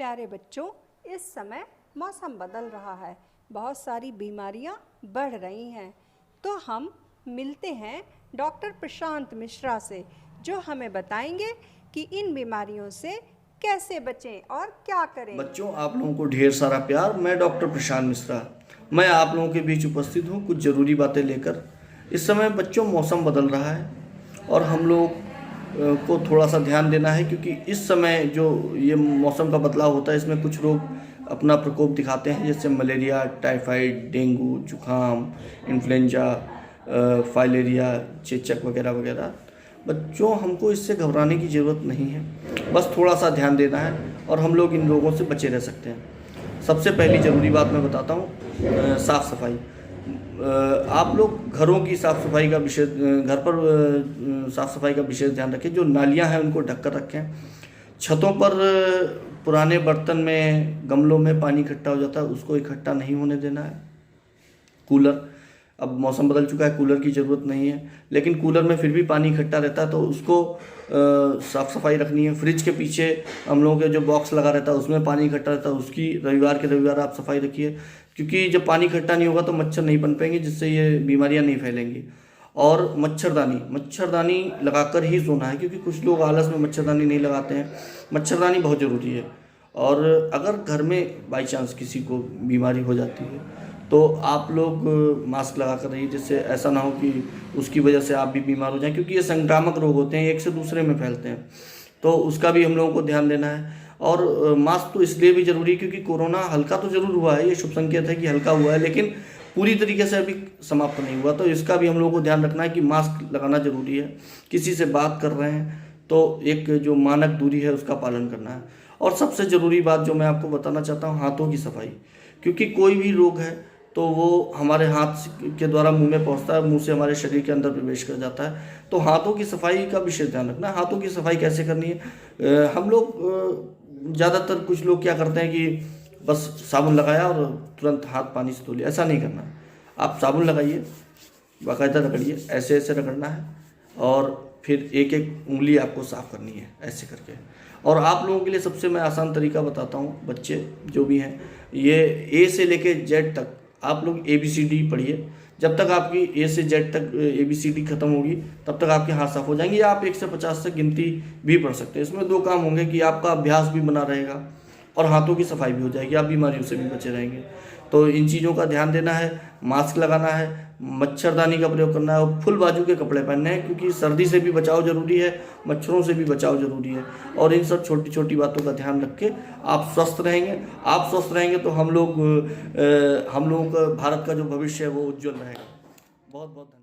प्यारे बच्चों, इस समय मौसम बदल रहा है, बहुत सारी बीमारियां बढ़ रही हैं। तो हम मिलते हैं डॉक्टर प्रशांत मिश्रा से, जो हमें बताएंगे कि इन बीमारियों से कैसे बचें और क्या करें। बच्चों, आप लोगों को ढेर सारा प्यार। मैं डॉक्टर प्रशांत मिश्रा, मैं आप लोगों के बीच उपस्थित हूँ कुछ ज़रूरी बातें लेकर। इस समय बच्चों मौसम बदल रहा है और हम लोग को थोड़ा सा ध्यान देना है, क्योंकि इस समय जो ये मौसम का बदलाव होता है इसमें कुछ लोग अपना प्रकोप दिखाते हैं, जैसे मलेरिया, टाइफाइड, डेंगू, जुकाम, इन्फ्लुएंजा, फाइलेरिया, चेचक वगैरह वगैरह। बच्चों, हमको इससे घबराने की ज़रूरत नहीं है, बस थोड़ा सा ध्यान देना है और हम लोग इन रोगों से बचे रह सकते हैं। सबसे पहली ज़रूरी बात मैं बताता हूँ, साफ़ सफाई। आप लोग घरों की साफ़ सफाई का विशेष, घर पर साफ़ सफाई का विशेष ध्यान रखें। जो नालियाँ हैं उनको ढक कर रखें। छतों पर पुराने बर्तन में, गमलों में पानी इकट्ठा हो जाता है, उसको इकट्ठा नहीं होने देना है। कूलर, अब मौसम बदल चुका है, कूलर की ज़रूरत नहीं है, लेकिन कूलर में फिर भी पानी इकट्ठा रहता है तो उसको साफ़ सफाई रखनी है। फ्रिज के पीछे हम लोगों के जो बॉक्स लगा रहता है उसमें पानी इकट्ठा रहता है, उसकी रविवार के रविवार आप सफाई रखिए, क्योंकि जब पानी इकट्ठा नहीं होगा तो मच्छर नहीं पनपेंगे, जिससे ये बीमारियां नहीं फैलेंगी। और मच्छरदानी लगाकर ही सोना है, क्योंकि कुछ लोग आलस में मच्छरदानी नहीं लगाते हैं। मच्छरदानी बहुत ज़रूरी है। और अगर घर में बाई चांस किसी को बीमारी हो जाती है तो आप लोग मास्क लगा कर रहिए, जिससे ऐसा ना हो कि उसकी वजह से आप भी बीमार हो जाएं, क्योंकि ये संक्रामक रोग होते हैं, एक से दूसरे में फैलते हैं, तो उसका भी हम लोगों को ध्यान देना है। और मास्क तो इसलिए भी ज़रूरी है क्योंकि कोरोना हल्का तो ज़रूर हुआ है, ये शुभ संकेत है कि हल्का हुआ है, लेकिन पूरी तरीके से अभी समाप्त नहीं हुआ, तो इसका भी हम लोगों को ध्यान रखना है कि मास्क लगाना ज़रूरी है। किसी से बात कर रहे हैं तो एक जो मानक दूरी है उसका पालन करना है। और सबसे ज़रूरी बात जो मैं आपको बताना चाहता हूँ, हाथों की सफाई, क्योंकि कोई भी रोग है तो वो हमारे हाथ के द्वारा मुंह में पहुंचता है, मुंह से हमारे शरीर के अंदर प्रवेश कर जाता है। तो हाथों की सफाई का विशेष ध्यान रखना है। हाथों की सफाई कैसे करनी है, हम लोग ज़्यादातर कुछ लोग क्या करते हैं कि बस साबुन लगाया और तुरंत हाथ पानी से धो लिया, ऐसा नहीं करना। आप साबुन लगाइए, बाकायदा रगड़िए, ऐसे ऐसे रगड़ना है, और फिर एक एक उंगली आपको साफ़ करनी है ऐसे करके। और आप लोगों के लिए सबसे मैं आसान तरीका बताता हूँ, बच्चे जो भी हैं, ये ए से लेके जेड तक आप लोग ABCD पढ़िए। जब तक आपकी ए से जेड तक ABCD खत्म होगी तब तक आपके हाथ साफ हो जाएंगे, या आप 1 से 50 तक गिनती भी पढ़ सकते हैं। इसमें 2 काम होंगे कि आपका अभ्यास भी बना रहेगा और हाथों की सफाई भी हो जाएगी, आप बीमारियों से भी बचे रहेंगे। तो इन चीज़ों का ध्यान देना है, मास्क लगाना है, मच्छरदानी का प्रयोग करना है, और फुल बाजू के कपड़े पहनने हैं, क्योंकि सर्दी से भी बचाव जरूरी है, मच्छरों से भी बचाव जरूरी है। और इन सब छोटी छोटी बातों का ध्यान रख के आप स्वस्थ रहेंगे। आप स्वस्थ रहेंगे तो हम लोगों का, भारत का जो भविष्य है वो उज्जवल रहेगा। बहुत बहुत धन्यवाद।